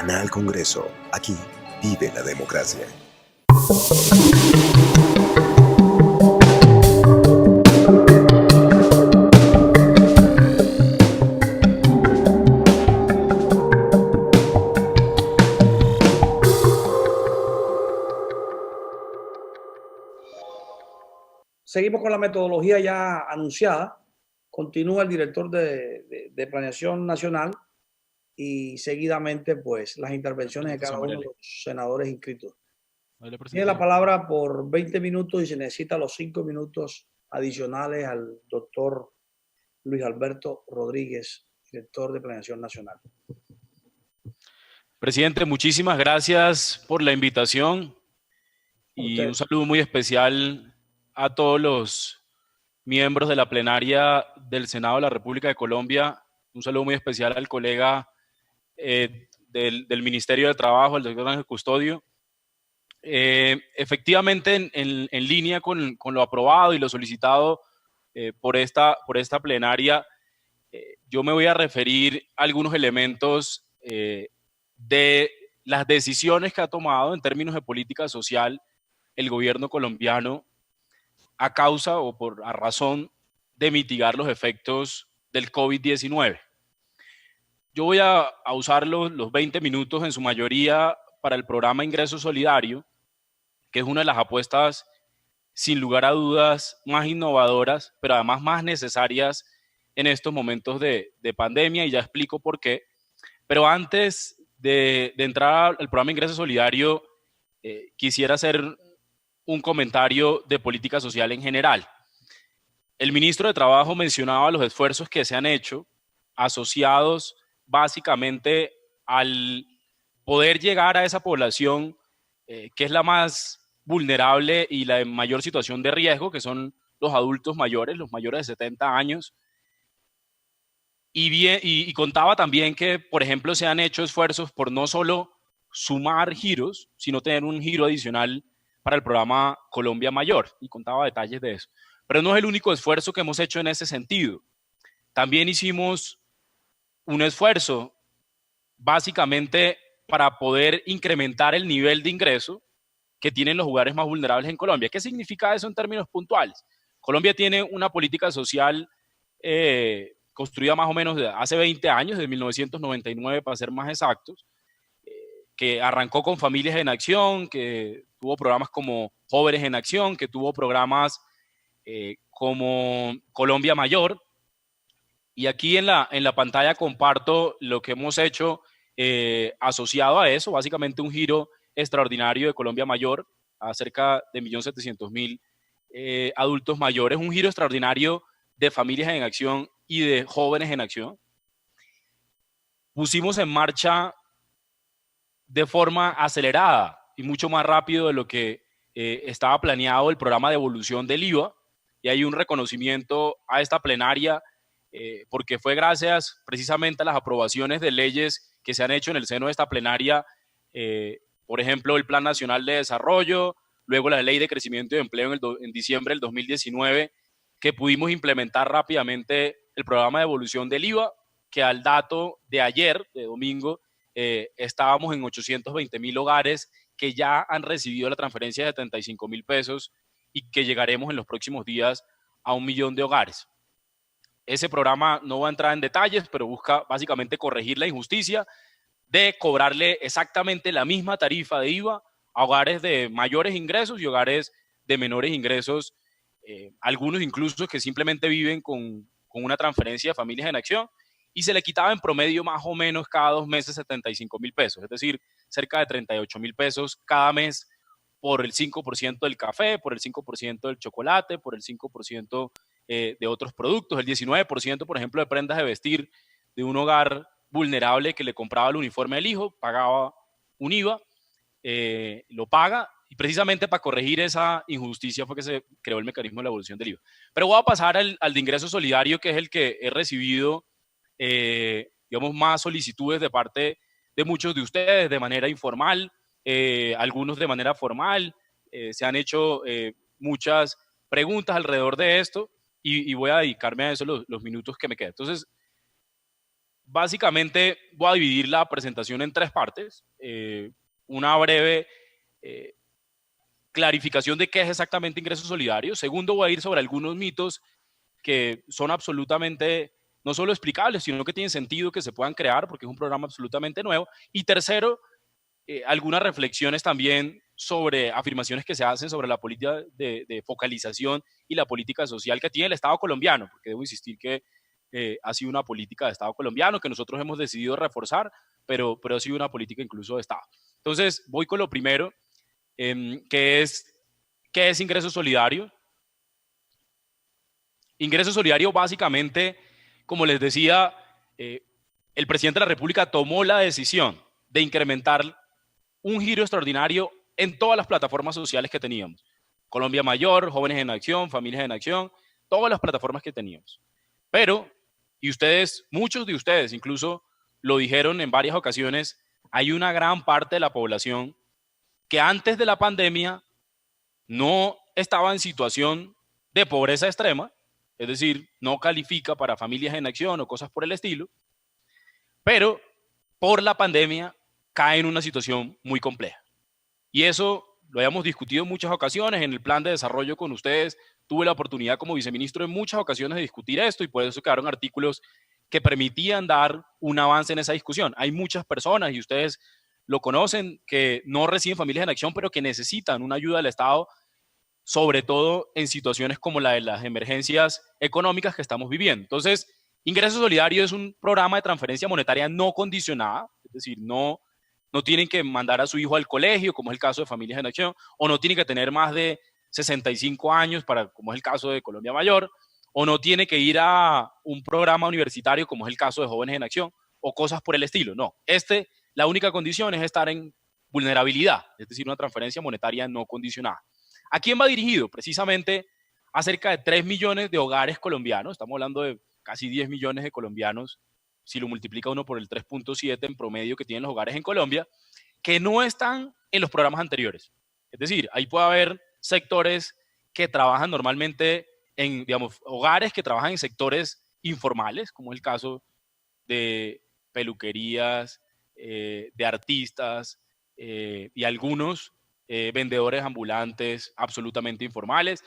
Gana al Congreso. Aquí vive la democracia. Seguimos con la metodología ya anunciada. Continúa el director de Planeación Nacional y seguidamente pues las intervenciones de cada uno de los senadores inscritos. Tiene la palabra por 20 minutos y se necesita los 5 minutos adicionales al doctor Luis Alberto Rodríguez, director de Planeación Nacional. Presidente, muchísimas gracias por la invitación y un saludo muy especial a todos los miembros de la plenaria del Senado de la República de Colombia. Un saludo muy especial al colega del Ministerio de Trabajo, el doctor Ángel Custodio. Efectivamente, en línea con lo aprobado y lo solicitado por esta plenaria, yo me voy a referir a algunos elementos de las decisiones que ha tomado en términos de política social el gobierno colombiano a causa o a razón de mitigar los efectos del COVID-19. Yo voy a usar los 20 minutos en su mayoría para el programa Ingreso Solidario, que es una de las apuestas sin lugar a dudas más innovadoras, pero además más necesarias en estos momentos de pandemia, y ya explico por qué. Pero antes de entrar al programa Ingreso Solidario, quisiera hacer un comentario de política social en general. El ministro de Trabajo mencionaba los esfuerzos que se han hecho asociados básicamente al poder llegar a esa población que es la más vulnerable y la de mayor situación de riesgo, que son los adultos mayores, los mayores de 70 años. Y contaba también que, por ejemplo, se han hecho esfuerzos por no solo sumar giros, sino tener un giro adicional para el programa Colombia Mayor, y contaba detalles de eso. Pero no es el único esfuerzo que hemos hecho en ese sentido. También hicimos un esfuerzo básicamente para poder incrementar el nivel de ingreso que tienen los hogares más vulnerables en Colombia. ¿Qué significa eso en términos puntuales? Colombia tiene una política social construida más o menos hace 20 años, de 1999 para ser más exactos, que arrancó con Familias en Acción, que tuvo programas como Jóvenes en Acción, que tuvo programas como Colombia Mayor. Y aquí en la pantalla comparto lo que hemos hecho asociado a eso, básicamente un giro extraordinario de Colombia Mayor a cerca de 1.700.000 adultos mayores, un giro extraordinario de Familias en Acción y de Jóvenes en Acción. Pusimos en marcha de forma acelerada y mucho más rápido de lo que estaba planeado el programa de devolución del IVA, y hay un reconocimiento a esta plenaria porque fue gracias precisamente a las aprobaciones de leyes que se han hecho en el seno de esta plenaria, por ejemplo, el Plan Nacional de Desarrollo, luego la Ley de Crecimiento y Empleo en diciembre del 2019, que pudimos implementar rápidamente el programa de devolución del IVA, que al dato de ayer, de domingo, estábamos en 820.000 hogares que ya han recibido la transferencia de 75.000 pesos y que llegaremos en los próximos días a 1 millón de hogares. Ese programa no va a entrar en detalles, pero busca básicamente corregir la injusticia de cobrarle exactamente la misma tarifa de IVA a hogares de mayores ingresos y hogares de menores ingresos, algunos incluso que simplemente viven con una transferencia de Familias en Acción, y se le quitaba en promedio más o menos cada 2 meses 75.000 pesos, es decir, cerca de 38.000 pesos cada mes por el 5% del café, por el 5% del chocolate, por el 5% de otros productos, el 19%, por ejemplo, de prendas de vestir de un hogar vulnerable que le compraba el uniforme al hijo, pagaba un IVA, lo paga, y precisamente para corregir esa injusticia fue que se creó el mecanismo de la devolución del IVA. Pero voy a pasar al de ingreso solidario, que es el que he recibido digamos, más solicitudes de parte de muchos de ustedes de manera informal, algunos de manera formal. Se han hecho muchas preguntas alrededor de esto y voy a dedicarme a eso los minutos que me quedan. Entonces, básicamente voy a dividir la presentación en tres partes. Una breve clarificación de qué es exactamente ingreso solidario. Segundo, voy a ir sobre algunos mitos que son absolutamente no solo explicables, sino que tienen sentido que se puedan crear porque es un programa absolutamente nuevo. Y tercero, algunas reflexiones también sobre afirmaciones que se hacen sobre la política de focalización y la política social que tiene el Estado colombiano, porque debo insistir que ha sido una política de Estado colombiano que nosotros hemos decidido reforzar, pero ha sido una política incluso de Estado. Entonces, voy con lo primero, que es ingreso solidario. Ingreso solidario, básicamente, como les decía, el presidente de la República tomó la decisión de incrementar un giro extraordinario en todas las plataformas sociales que teníamos. Colombia Mayor, Jóvenes en Acción, Familias en Acción, todas las plataformas que teníamos. Pero, y ustedes, muchos de ustedes incluso lo dijeron en varias ocasiones, hay una gran parte de la población que antes de la pandemia no estaba en situación de pobreza extrema, es decir, no califica para Familias en Acción o cosas por el estilo, pero por la pandemia cae en una situación muy compleja. Y eso lo habíamos discutido en muchas ocasiones en el plan de desarrollo con ustedes. Tuve la oportunidad como viceministro en muchas ocasiones de discutir esto y por eso quedaron artículos que permitían dar un avance en esa discusión. Hay muchas personas, y ustedes lo conocen, que no reciben Familias en Acción, pero que necesitan una ayuda del Estado, sobre todo en situaciones como la de las emergencias económicas que estamos viviendo. Entonces, Ingreso Solidario es un programa de transferencia monetaria no condicionada, es decir, no tienen que mandar a su hijo al colegio, como es el caso de Familias en Acción, o no tienen que tener más de 65 años, como es el caso de Colombia Mayor, o no tiene que ir a un programa universitario, como es el caso de Jóvenes en Acción, o cosas por el estilo. No, la única condición es estar en vulnerabilidad, es decir, una transferencia monetaria no condicionada. ¿A quién va dirigido? Precisamente a cerca de 3 millones de hogares colombianos, estamos hablando de casi 10 millones de colombianos, si lo multiplica uno por el 3.7 en promedio que tienen los hogares en Colombia, que no están en los programas anteriores. Es decir, ahí puede haber sectores que trabajan normalmente en, digamos, hogares que trabajan en sectores informales, como es el caso de peluquerías, de artistas y algunos vendedores ambulantes absolutamente informales,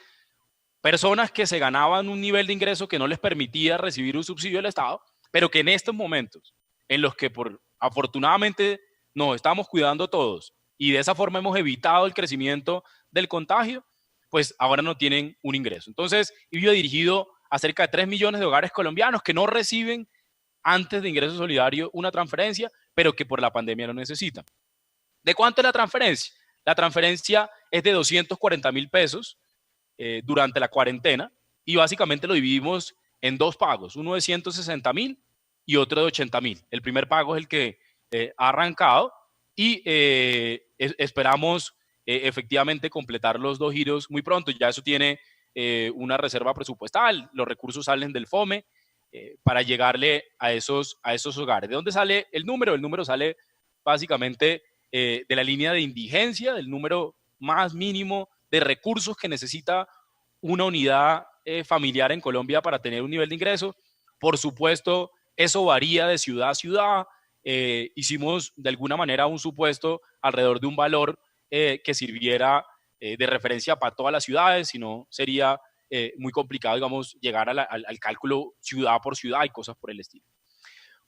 personas que se ganaban un nivel de ingreso que no les permitía recibir un subsidio del Estado, pero que en estos momentos, en los que afortunadamente nos estamos cuidando todos y de esa forma hemos evitado el crecimiento del contagio, pues ahora no tienen un ingreso. Entonces, iba dirigido a cerca de 3 millones de hogares colombianos que no reciben antes de Ingreso Solidario una transferencia, pero que por la pandemia lo necesitan. ¿De cuánto es la transferencia? La transferencia es de 240.000 pesos durante la cuarentena y básicamente lo dividimos en dos pagos, uno de 160.000 y otro de 80.000. El primer pago es el que ha arrancado y esperamos efectivamente completar los dos giros muy pronto. Ya eso tiene una reserva presupuestal, los recursos salen del FOME para llegarle a esos hogares. ¿De dónde sale el número? El número sale básicamente de la línea de indigencia, del número más mínimo de recursos que necesita una unidad familiar en Colombia para tener un nivel de ingreso. Por supuesto, eso varía de ciudad a ciudad. Hicimos de alguna manera un supuesto alrededor de un valor que sirviera de referencia para todas las ciudades, si no sería muy complicado, digamos, llegar al cálculo ciudad por ciudad y cosas por el estilo.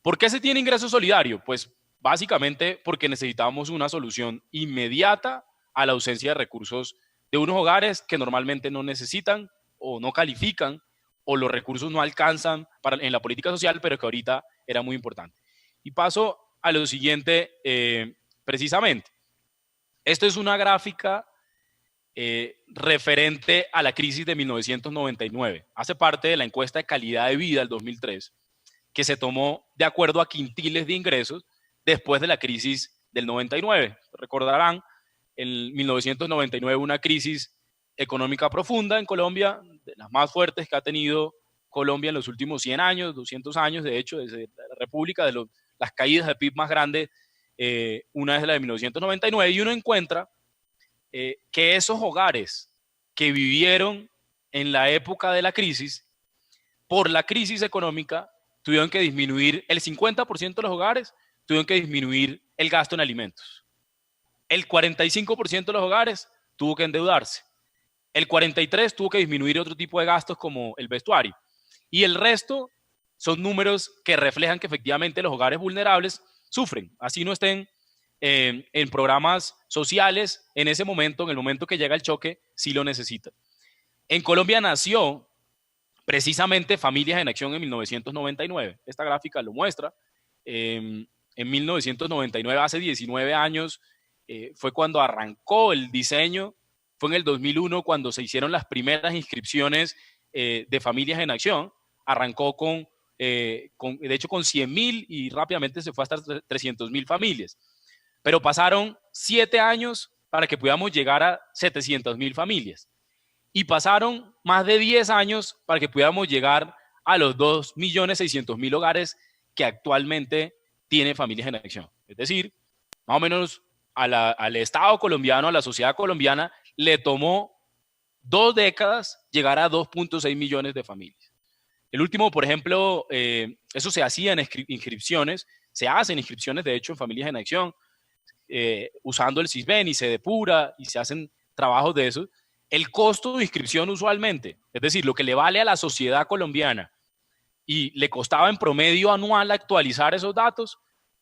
¿Por qué se tiene ingreso solidario? Pues básicamente porque necesitamos una solución inmediata a la ausencia de recursos de unos hogares que normalmente no necesitan o no califican o los recursos no alcanzan en la política social, pero que ahorita era muy importante. Y paso a lo siguiente precisamente. Esto es una gráfica referente a la crisis de 1999. Hace parte de la encuesta de calidad de vida del 2003, que se tomó de acuerdo a quintiles de ingresos después de la crisis del 99. Recordarán, en 1999 una crisis económica profunda en Colombia, de las más fuertes que ha tenido Colombia en los últimos 100 años, 200 años, de hecho, desde la República, las caídas de PIB más grandes, una es la de 1999, y uno encuentra que esos hogares que vivieron en la época de la crisis, por la crisis económica, tuvieron que disminuir, el 50% de los hogares tuvieron que disminuir el gasto en alimentos. El 45% de los hogares tuvo que endeudarse. El 43% tuvo que disminuir otro tipo de gastos como el vestuario. Y el resto son números que reflejan que efectivamente los hogares vulnerables sufren, así no estén en programas sociales en ese momento, en el momento que llega el choque, sí lo necesitan. En Colombia nació precisamente Familias en Acción en 1999. Esta gráfica lo muestra. En 1999, hace 19 años, fue cuando arrancó el diseño. Fue en el 2001 cuando se hicieron las primeras inscripciones de Familias en Acción. Arrancó de hecho con 100.000 y rápidamente se fue hasta 300.000 familias. Pero pasaron 7 años para que pudiéramos llegar a 700.000 familias. Y pasaron más de 10 años para que pudiéramos llegar a los 2.600.000 hogares que actualmente tiene Familias en Acción. Es decir, más o menos al Estado colombiano, a la sociedad colombiana, le tomó 2 décadas llegar a 2.6 millones de familias. El último, por ejemplo, eso se hacía en inscripciones, se hacen inscripciones, de hecho, en Familias en Acción, usando el Sisbén y se depura y se hacen trabajos de eso. El costo de inscripción usualmente, es decir, lo que le vale a la sociedad colombiana y le costaba en promedio anual actualizar esos datos,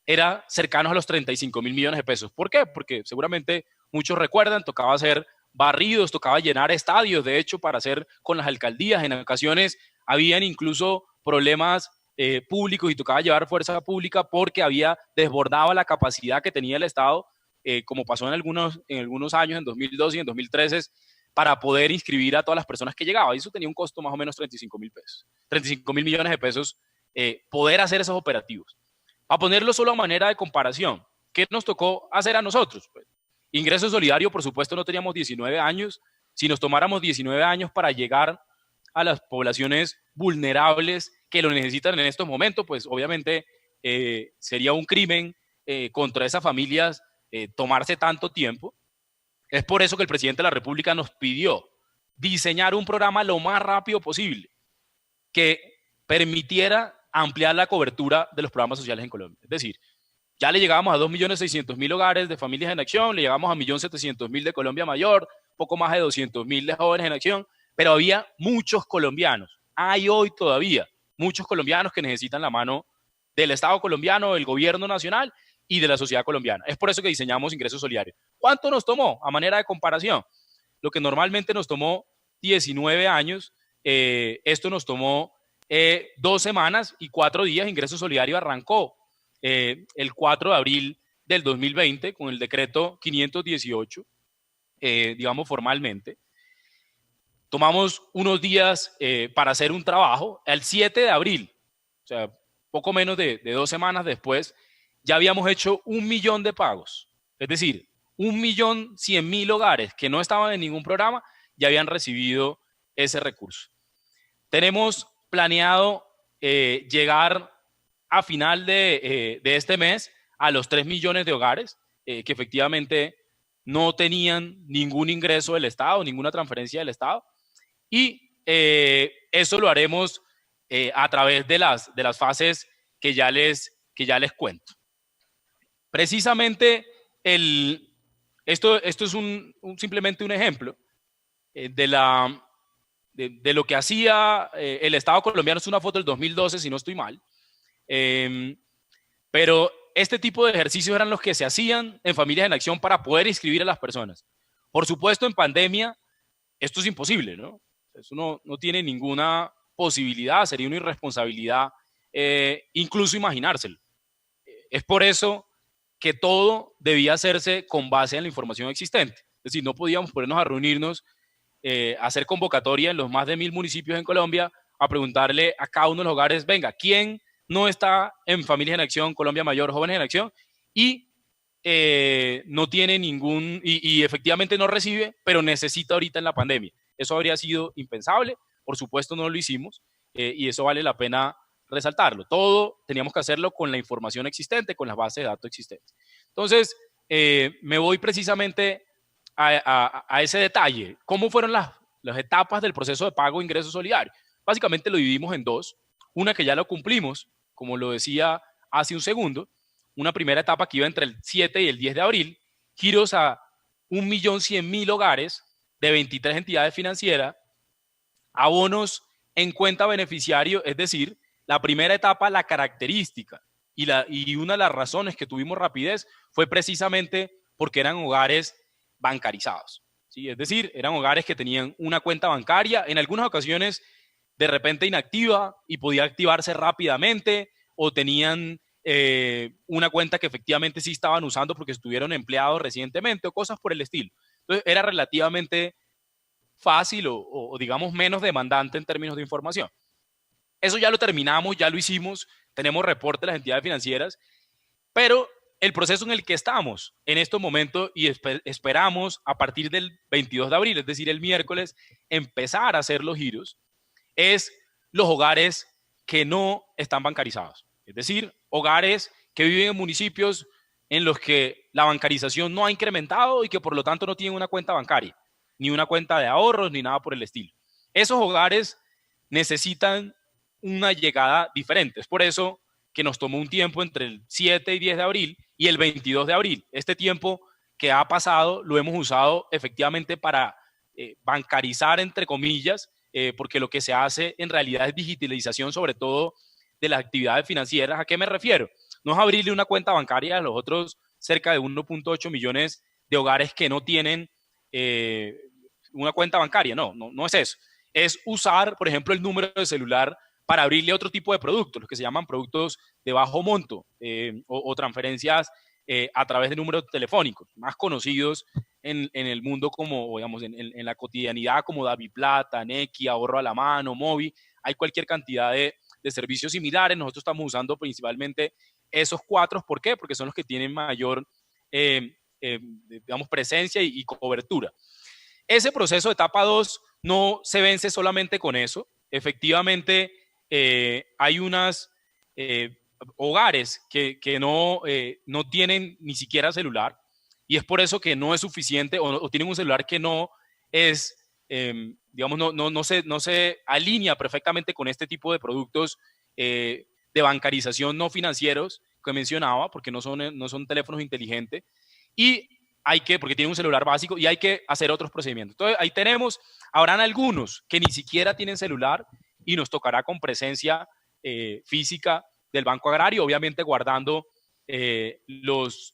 era cercano a los 35.000 millones de pesos. ¿Por qué? Porque seguramente muchos recuerdan, tocaba hacer barridos, tocaba llenar estadios, de hecho, para hacer con las alcaldías. En ocasiones habían incluso problemas públicos y tocaba llevar fuerza pública porque había desbordado la capacidad que tenía el Estado, como pasó en algunos años, en 2012 y en 2013, para poder inscribir a todas las personas que llegaban. Eso tenía un costo más o menos 35.000 pesos, 35.000 millones de pesos, poder hacer esos operativos. A ponerlo solo a manera de comparación, ¿qué nos tocó hacer a nosotros? Pues, Ingreso Solidario, por supuesto, no teníamos 19 años. Si nos tomáramos 19 años para llegar a las poblaciones vulnerables que lo necesitan en estos momentos, pues obviamente sería un crimen contra esas familias tomarse tanto tiempo. Es por eso que el presidente de la República nos pidió diseñar un programa lo más rápido posible que permitiera ampliar la cobertura de los programas sociales en Colombia. Es decir, ya le llegábamos a 2.600.000 hogares de Familias en Acción, le llegamos a 1.700.000 de Colombia Mayor, poco más de 200.000 de Jóvenes en Acción, pero había muchos colombianos, hay hoy todavía muchos colombianos que necesitan la mano del Estado colombiano, del gobierno nacional y de la sociedad colombiana. Es por eso que diseñamos Ingreso Solidario. ¿Cuánto nos tomó? A manera de comparación, lo que normalmente nos tomó 19 años, esto nos tomó 2 semanas y 4 días. Ingreso Solidario arrancó el 4 de abril del 2020 con el decreto 518, digamos formalmente. Tomamos unos días para hacer un trabajo. El 7 de abril, o sea, poco menos de 2 semanas después, ya habíamos hecho 1 millón de pagos. Es decir, 1.100.000 hogares que no estaban en ningún programa ya habían recibido ese recurso. Tenemos planeado llegar a final de este mes a los 3 millones de hogares que efectivamente no tenían ningún ingreso del Estado, ninguna transferencia del Estado. Y eso lo haremos a través de las fases que ya les cuento. Precisamente esto es simplemente un ejemplo de lo que hacía el Estado colombiano. Es una foto del 2012, si no estoy mal. Pero este tipo de ejercicios eran los que se hacían en Familias en Acción para poder inscribir a las personas. Por supuesto, en pandemia, esto es imposible, ¿no? Eso no tiene ninguna posibilidad, sería una irresponsabilidad incluso imaginárselo. Es por eso que todo debía hacerse con base en la información existente. Es decir, no podíamos ponernos a reunirnos, hacer convocatoria en los más de 1.000 municipios en Colombia, a preguntarle a cada uno de los hogares, venga, ¿quién no está en Familias en Acción, Colombia Mayor, Jóvenes en Acción? Y no tiene ningún, y efectivamente no recibe, pero necesita ahorita en la pandemia. Eso habría sido impensable, por supuesto no lo hicimos, y eso vale la pena resaltarlo. Todo teníamos que hacerlo con la información existente, con las bases de datos existentes. Entonces, me voy precisamente a ese detalle. ¿Cómo fueron las etapas del proceso de pago de ingreso solidario? Básicamente lo dividimos en 2. Una que ya lo cumplimos, como lo decía hace un segundo, una primera etapa que iba entre el 7 y el 10 de abril, giros a 1.100.000 hogares de 23 entidades financieras, abonos en cuenta beneficiario, es decir, la primera etapa, la característica y una de las razones que tuvimos rapidez fue precisamente porque eran hogares bancarizados, ¿sí? Es decir, eran hogares que tenían una cuenta bancaria, en algunas ocasiones de repente inactiva y podía activarse rápidamente, o tenían una cuenta que efectivamente sí estaban usando porque estuvieron empleados recientemente o cosas por el estilo. Entonces era relativamente fácil o digamos menos demandante en términos de información. Eso ya lo terminamos, ya lo hicimos, tenemos reporte de las entidades financieras, pero el proceso en el que estamos en estos momentos y esperamos a partir del 22 de abril, es decir, el miércoles, empezar a hacer los giros, es los hogares que no están bancarizados. Es decir, hogares que viven en municipios en los que la bancarización no ha incrementado y que por lo tanto no tienen una cuenta bancaria, ni una cuenta de ahorros, ni nada por el estilo. Esos hogares necesitan una llegada diferente. Es por eso que nos tomó un tiempo entre el 7 y 10 de abril y el 22 de abril. Este tiempo que ha pasado lo hemos usado efectivamente para bancarizar, entre comillas, porque lo que se hace en realidad es digitalización, sobre todo de las actividades financieras. ¿A qué me refiero? No es abrirle una cuenta bancaria a los otros cerca de 1.8 millones de hogares que no tienen una cuenta bancaria. No es eso. Es usar, por ejemplo, el número de celular para abrirle otro tipo de productos, los que se llaman productos de bajo monto o transferencias a través de números telefónicos, más conocidos en el mundo como, digamos, en la cotidianidad como DaviPlata, Nequi, Ahorro a la Mano, Movi. Hay cualquier cantidad de servicios similares. Nosotros estamos usando principalmente esos 4. ¿Por qué? Porque son los que tienen mayor, digamos, presencia y cobertura. Ese proceso de etapa 2 no se vence solamente con eso. Efectivamente, hay unos hogares que no tienen ni siquiera celular, y es por eso que no es suficiente o tienen un celular que no es, digamos, no se alinea perfectamente con este tipo de productos de bancarización no financieros que mencionaba, porque no son teléfonos inteligentes, y porque tienen un celular básico y hay que hacer otros procedimientos. Entonces, ahí habrán algunos que ni siquiera tienen celular y nos tocará con presencia física del Banco Agrario, obviamente guardando los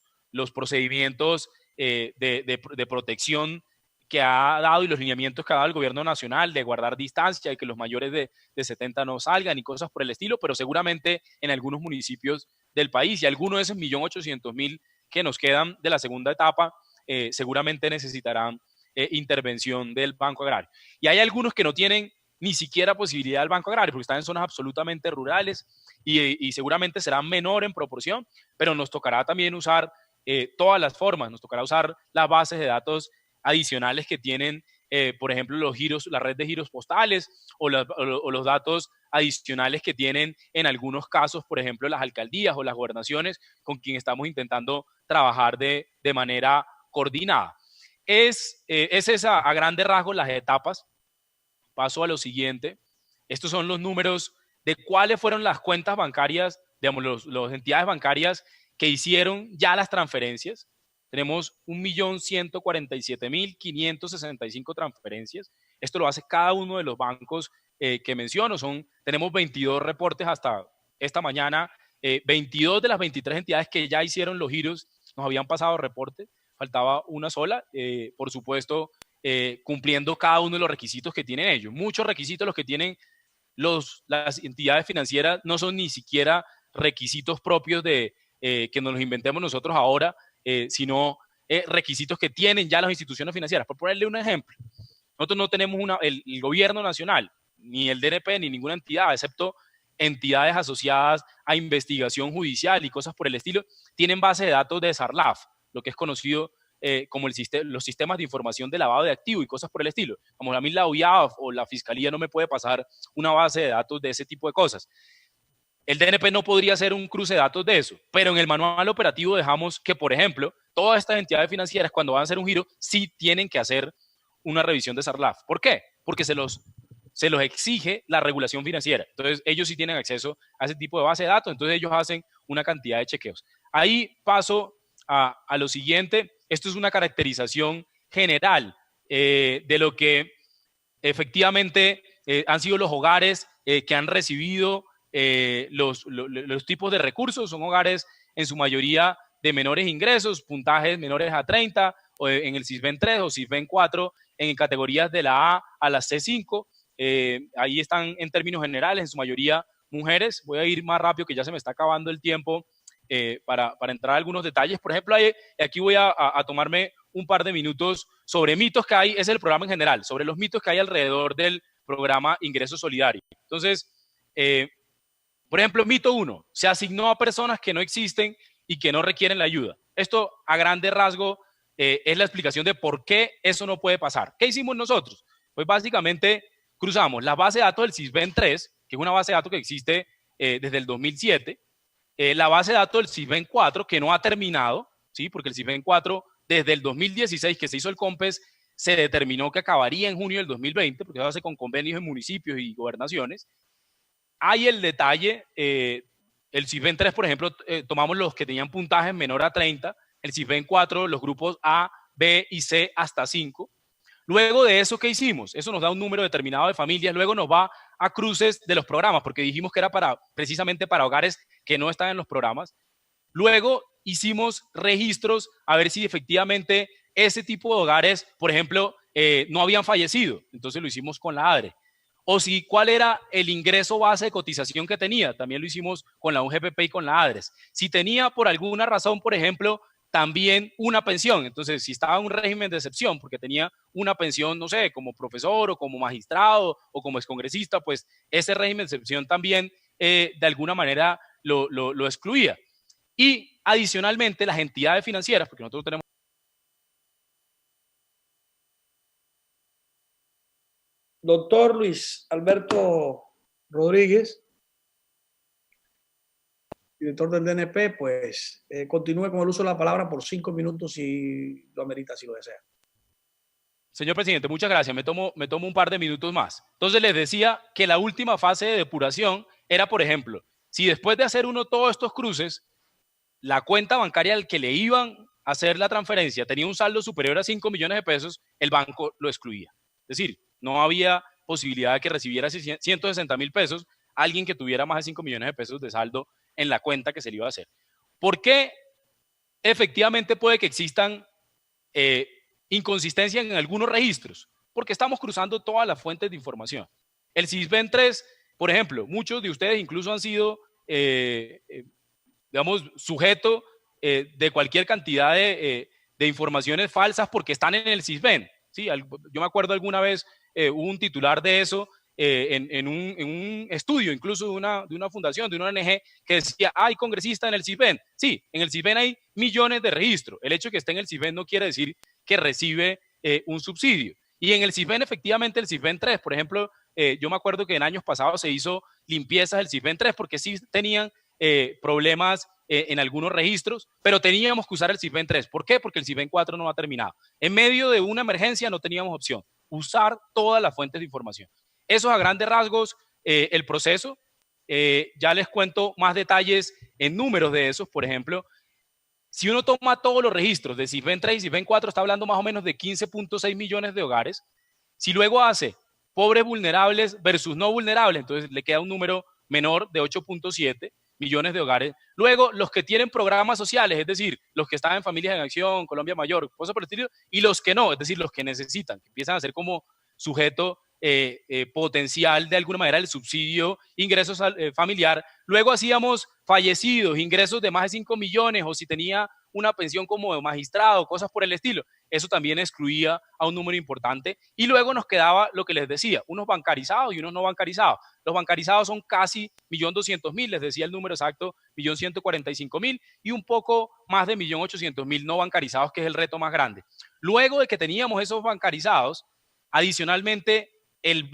procedimientos de protección que ha dado y los lineamientos que ha dado el gobierno nacional de guardar distancia y que los mayores de 70 no salgan y cosas por el estilo, pero seguramente en algunos municipios del país y algunos de esos 1.800.000 que nos quedan de la segunda etapa seguramente necesitarán intervención del Banco Agrario. Y hay algunos que no tienen ni siquiera posibilidad del Banco Agrario porque están en zonas absolutamente rurales y seguramente serán menor en proporción, pero nos tocará también usar todas las formas, nos tocará usar las bases de datos adicionales que tienen, por ejemplo, la red de giros postales o los datos adicionales que tienen en algunos casos, por ejemplo, las alcaldías o las gobernaciones con quien estamos intentando trabajar de manera coordinada. Es esa a grandes rasgos las etapas. Paso a lo siguiente. Estos son los números de cuáles fueron las cuentas bancarias, digamos, las entidades bancarias que hicieron ya las transferencias. Tenemos 1.147.565 transferencias. Esto lo hace cada uno de los bancos que menciono. Tenemos 22 reportes hasta esta mañana. 22 de las 23 entidades que ya hicieron los giros nos habían pasado reporte. Faltaba una sola. Por supuesto, cumpliendo cada uno de los requisitos que tienen ellos. Muchos requisitos los que tienen las entidades financieras no son ni siquiera requisitos propios de que nos los inventemos nosotros ahora, sino requisitos que tienen ya las instituciones financieras. Por ponerle un ejemplo, nosotros no tenemos el gobierno nacional, ni el DNP, ni ninguna entidad, excepto entidades asociadas a investigación judicial y cosas por el estilo, tienen base de datos de SARLAF, lo que es conocido como los sistemas de información de lavado de activos y cosas por el estilo. Como a mí la UIAF o la Fiscalía no me puede pasar una base de datos de ese tipo de cosas. El DNP no podría hacer un cruce de datos de eso, pero en el manual operativo dejamos que, por ejemplo, todas estas entidades financieras cuando van a hacer un giro sí tienen que hacer una revisión de SARLAF. ¿Por qué? Porque se se los exige la regulación financiera. Entonces, ellos sí tienen acceso a ese tipo de base de datos, entonces ellos hacen una cantidad de chequeos. Ahí paso a lo siguiente. Esto es una caracterización general de lo que efectivamente han sido los hogares que han recibido los tipos de recursos. Son hogares en su mayoría de menores ingresos, puntajes menores a 30, o en el CISBEN 3 o CISBEN 4, en categorías de la A a la C5. Ahí están en términos generales, en su mayoría mujeres. Voy a ir más rápido que ya se me está acabando el tiempo para entrar a algunos detalles. Por ejemplo, aquí voy a tomarme un par de minutos sobre mitos que hay, es el programa en general, sobre los mitos que hay alrededor del programa Ingreso Solidario. Entonces, por ejemplo, mito 1, se asignó a personas que no existen y que no requieren la ayuda. Esto, a grande rasgo, es la explicación de por qué eso no puede pasar. ¿Qué hicimos nosotros? Pues básicamente cruzamos la base de datos del CISBEN 3, que es una base de datos que existe desde el 2007, la base de datos del CISBEN 4, que no ha terminado, ¿sí? Porque el CISBEN 4, desde el 2016 que se hizo el COMPES, se determinó que acabaría en junio del 2020, porque se hace con convenios en municipios y gobernaciones. Hay el detalle, el CISBEN 3, por ejemplo, tomamos los que tenían puntajes menor a 30, el CISBEN 4, los grupos A, B y C hasta 5. Luego de eso, ¿qué hicimos? Eso nos da un número determinado de familias, luego nos va a cruces de los programas, porque dijimos que era precisamente para hogares que no están en los programas. Luego hicimos registros a ver si efectivamente ese tipo de hogares, por ejemplo, no habían fallecido. Entonces lo hicimos con la ADRE. O si cuál era el ingreso base de cotización que tenía. También lo hicimos con la UGPP y con la ADRES. Si tenía por alguna razón, por ejemplo, también una pensión. Entonces, si estaba en un régimen de excepción, porque tenía una pensión, no sé, como profesor o como magistrado o como excongresista, pues ese régimen de excepción también de alguna manera lo excluía. Y adicionalmente las entidades financieras, porque nosotros tenemos... Doctor Luis Alberto Rodríguez, director del DNP, pues continúe con el uso de la palabra por 5 minutos si lo amerita, si lo desea. Señor presidente, muchas gracias. Me tomo un par de minutos más. Entonces les decía que la última fase de depuración era, por ejemplo, si después de hacer uno todos estos cruces, la cuenta bancaria al que le iban a hacer la transferencia tenía un saldo superior a 5 millones de pesos, el banco lo excluía. Es decir, no había posibilidad de que recibiera 160.000 pesos alguien que tuviera más de 5 millones de pesos de saldo en la cuenta que se le iba a hacer. ¿Por qué efectivamente puede que existan inconsistencias en algunos registros? Porque estamos cruzando todas las fuentes de información. El CISBEN 3, por ejemplo, muchos de ustedes incluso han sido, digamos, sujeto de cualquier cantidad de informaciones falsas porque están en el CISBEN. ¿Sí? Yo me acuerdo alguna vez, hubo un titular de eso en un estudio, incluso de una fundación, de una ONG, que decía, hay congresistas en el CISBEN. Sí, en el CISBEN hay millones de registros. El hecho de que esté en el CISBEN no quiere decir que recibe un subsidio. Y en el CISBEN, efectivamente, el CISBEN 3, por ejemplo, yo me acuerdo que en años pasados se hizo limpiezas del CISBEN 3 porque sí tenían problemas en algunos registros, pero teníamos que usar el CISBEN 3. ¿Por qué? Porque el CISBEN 4 no ha terminado. En medio de una emergencia no teníamos opción. Usar todas las fuentes de información. Eso es a grandes rasgos el proceso. Ya les cuento más detalles en números de esos. Por ejemplo, si uno toma todos los registros de CISBEN 3 y CISBEN 4, está hablando más o menos de 15.6 millones de hogares. Si luego hace pobres vulnerables versus no vulnerables, entonces le queda un número menor de 8.7 millones de hogares. Luego, los que tienen programas sociales, es decir, los que están en Familias en Acción, Colombia Mayor, cosas por el estilo, y los que no, es decir, los que necesitan, que empiezan a ser como sujeto potencial de alguna manera el subsidio, ingresos familiar. Luego hacíamos fallecidos, ingresos de más de 5 millones, o si tenía una pensión como de magistrado, cosas por el estilo. Eso también excluía a un número importante. Y luego nos quedaba lo que les decía, unos bancarizados y unos no bancarizados. Los bancarizados son casi 1.200.000, les decía el número exacto, 1.145.000, y un poco más de 1.800.000 no bancarizados, que es el reto más grande. Luego de que teníamos esos bancarizados, adicionalmente, el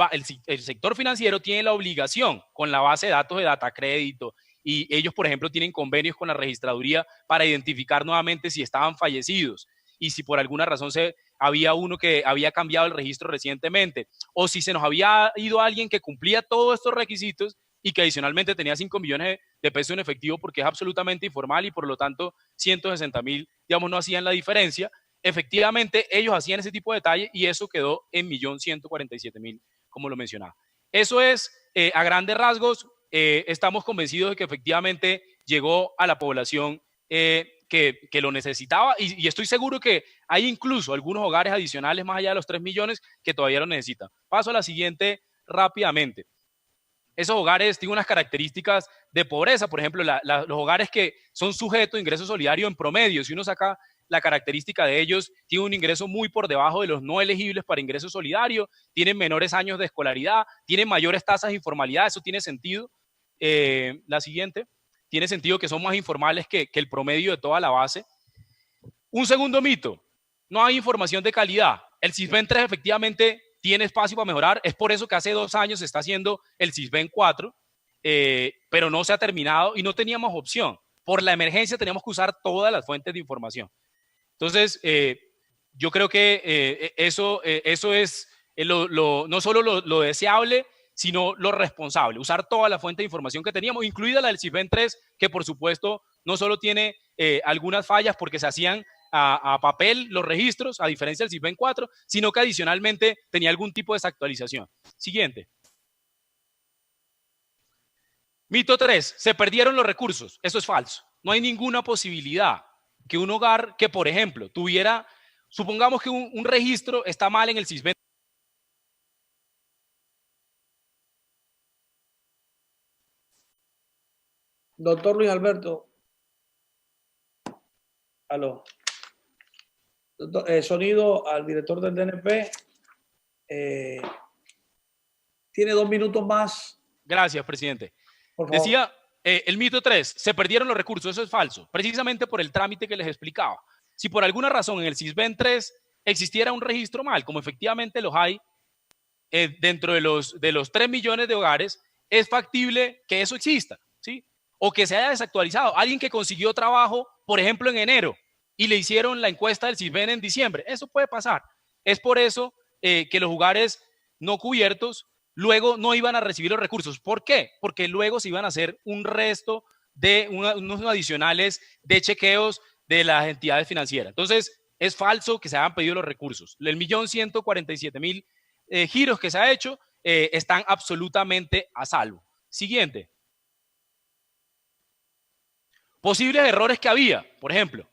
sector financiero tiene la obligación con la base de datos de Data Crédito, y ellos, por ejemplo, tienen convenios con la registraduría para identificar nuevamente si estaban fallecidos y si por alguna razón se había uno que había cambiado el registro recientemente, o si se nos había ido alguien que cumplía todos estos requisitos y que adicionalmente tenía 5 millones de pesos en efectivo porque es absolutamente informal y por lo tanto 160.000, digamos, no hacían la diferencia. Efectivamente, ellos hacían ese tipo de detalle y eso quedó en 1.147.000, como lo mencionaba. Eso es, a grandes rasgos, estamos convencidos de que efectivamente llegó a la población que lo necesitaba y estoy seguro que hay incluso algunos hogares adicionales más allá de los 3 millones que todavía lo necesitan. Paso a la siguiente rápidamente. Esos hogares tienen unas características de pobreza, por ejemplo, los hogares que son sujetos de ingreso solidario en promedio, si uno saca la característica de ellos, tienen un ingreso muy por debajo de los no elegibles para ingreso solidario, tienen menores años de escolaridad, tienen mayores tasas de informalidad, eso tiene sentido. La siguiente, tiene sentido que son más informales que el promedio de toda la base. Un segundo mito, no hay información de calidad. El Sisbén 3 efectivamente tiene espacio para mejorar, es por eso que hace 2 años se está haciendo el Sisbén 4, pero no se ha terminado y no teníamos opción. Por la emergencia teníamos que usar todas las fuentes de información. Entonces, yo creo que eso es no solo lo deseable, sino lo responsable, usar toda la fuente de información que teníamos, incluida la del Sisbén 3, que por supuesto no solo tiene algunas fallas porque se hacían a papel los registros, a diferencia del Sisbén 4, sino que adicionalmente tenía algún tipo de desactualización. Siguiente. Mito 3, se perdieron los recursos. Eso es falso. No hay ninguna posibilidad que un hogar que, por ejemplo, tuviera, supongamos que un registro está mal en el Sisbén. Doctor Luis Alberto. Aló. Sonido al director del DNP. Tiene 2 minutos más. Gracias, presidente. Por favor. Decía, el mito 3, se perdieron los recursos. Eso es falso, precisamente por el trámite que les explicaba. Si por alguna razón en el Sisbén 3 existiera un registro mal, como efectivamente los hay dentro de los 3 millones de hogares, es factible que eso exista, ¿sí? O que se haya desactualizado. Alguien que consiguió trabajo, por ejemplo, en enero, y le hicieron la encuesta del Sisbén en diciembre. Eso puede pasar. Es por eso que los hogares no cubiertos luego no iban a recibir los recursos. ¿Por qué? Porque luego se iban a hacer un resto de unos adicionales de chequeos de las entidades financieras. Entonces, es falso que se hayan pedido los recursos. El 1.147.000 giros que se ha hecho están absolutamente a salvo. Siguiente. Posibles errores que había, por ejemplo.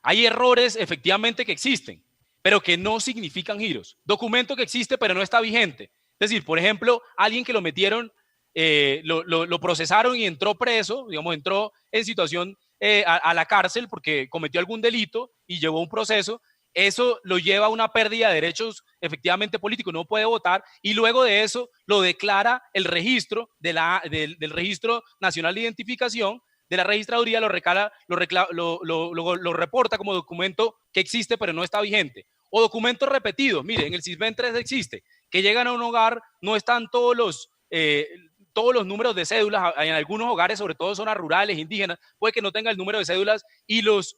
Hay errores efectivamente que existen, pero que no significan giros. Documento que existe, pero no está vigente. Es decir, por ejemplo, alguien que lo metieron, lo procesaron y entró preso, digamos, entró en situación a la cárcel porque cometió algún delito y llevó un proceso. Eso lo lleva a una pérdida de derechos efectivamente políticos, no puede votar, y luego de eso lo declara el registro del Registro Nacional de Identificación, de la registraduría, lo reporta como documento que existe pero no está vigente. O documentos repetidos. Mire, en el Sisbén 3 existe, que llegan a un hogar, no están todos los números de cédulas, en algunos hogares, sobre todo zonas rurales, indígenas, puede que no tenga el número de cédulas y los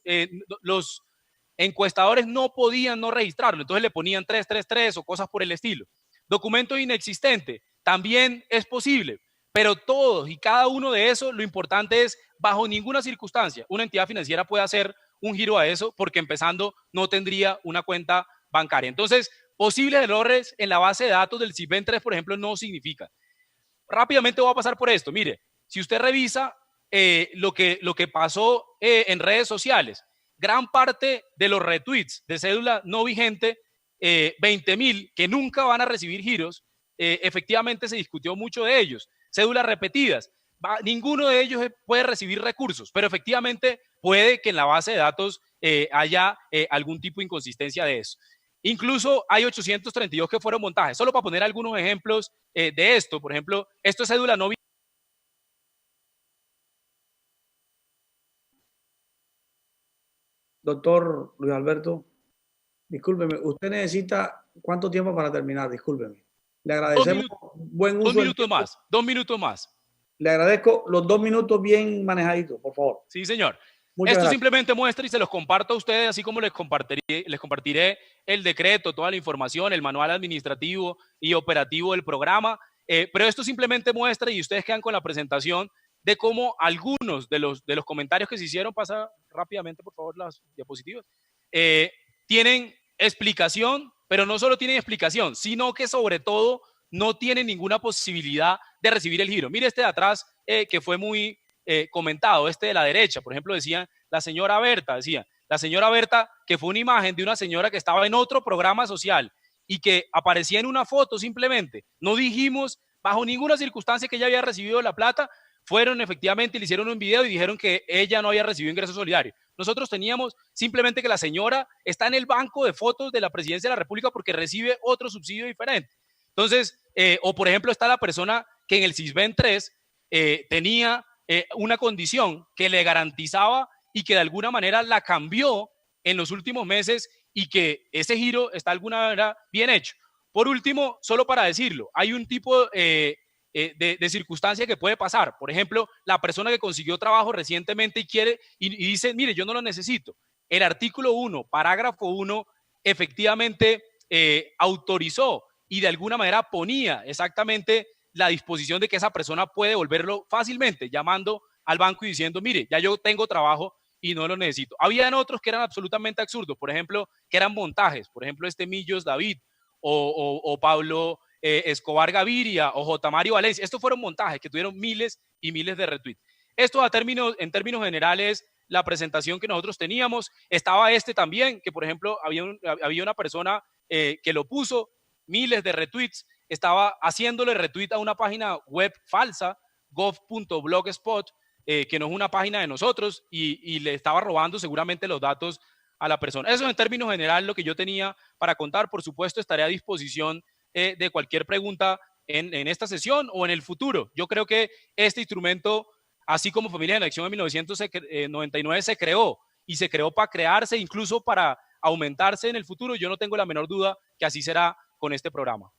encuestadores no podían no registrarlo, entonces le ponían 333 o cosas por el estilo. Documento inexistente, también es posible, pero todos y cada uno de esos, lo importante es, bajo ninguna circunstancia, una entidad financiera puede hacer un giro a eso, porque empezando no tendría una cuenta bancaria. Entonces, posibles errores en la base de datos del Sisbén 3, por ejemplo, no significa. Rápidamente voy a pasar por esto. Mire, si usted revisa lo que pasó en redes sociales, gran parte de los retweets de cédula no vigente, 20.000 que nunca van a recibir giros, efectivamente se discutió mucho de ellos. Cédulas repetidas, ninguno de ellos puede recibir recursos, pero efectivamente puede que en la base de datos haya algún tipo de inconsistencia de eso. Incluso hay 832 que fueron montajes. Solo para poner algunos ejemplos de esto, por ejemplo, esto es cédula no vigente. Doctor Luis Alberto, discúlpeme, usted necesita ¿cuánto tiempo para terminar? Discúlpeme. Le agradecemos buen uso. 2 minutos más, 2 minutos más. Le agradezco los 2 minutos bien manejaditos, por favor. Sí, señor. Muchas Esto gracias. simplemente muestra y se los comparto a ustedes, así como les compartiré el decreto, toda la información, el manual administrativo y operativo del programa. Pero esto simplemente muestra, y ustedes quedan con la presentación, de cómo algunos de los comentarios que se hicieron, pasa rápidamente por favor las diapositivas, tienen explicación, pero no solo tienen explicación, sino que sobre todo no tienen ninguna posibilidad de recibir el giro. Mire este de atrás, que fue muy comentado, este de la derecha, por ejemplo, decía la señora Berta, que fue una imagen de una señora que estaba en otro programa social y que aparecía en una foto simplemente. No dijimos bajo ninguna circunstancia que ella había recibido la plata. Fueron efectivamente, le hicieron un video y dijeron que ella no había recibido ingreso solidario. Nosotros teníamos simplemente que la señora está en el banco de fotos de la presidencia de la República porque recibe otro subsidio diferente. Entonces, o por ejemplo está la persona que en el Sisbén 3 tenía una condición que le garantizaba y que de alguna manera la cambió en los últimos meses y que ese giro está de alguna manera bien hecho. Por último, solo para decirlo, hay un tipo de circunstancia que puede pasar. Por ejemplo, la persona que consiguió trabajo recientemente y dice, mire, yo no lo necesito. El artículo 1, parágrafo 1, efectivamente autorizó y de alguna manera ponía exactamente la disposición de que esa persona puede devolverlo fácilmente, llamando al banco y diciendo, mire, ya yo tengo trabajo y no lo necesito. Habían otros que eran absolutamente absurdos, por ejemplo, que eran montajes, por ejemplo, Millos David o Pablo Escobar Gaviria o J. Mario Valencia. Estos fueron montajes que tuvieron miles y miles de retweets. Esto en términos generales, la presentación que nosotros teníamos. Estaba también, que por ejemplo había una persona que lo puso, miles de retweets, estaba haciéndole retweet a una página web falsa, gov.blogspot, que no es una página de nosotros, y le estaba robando seguramente los datos a la persona. Eso en términos generales lo que yo tenía para contar. Por supuesto, estaré a disposición de cualquier pregunta en esta sesión o en el futuro. Yo creo que este instrumento, así como Familias en Acción en 1999 se creó, y se creó para crearse, incluso para aumentarse en el futuro. Yo no tengo la menor duda que así será con este programa.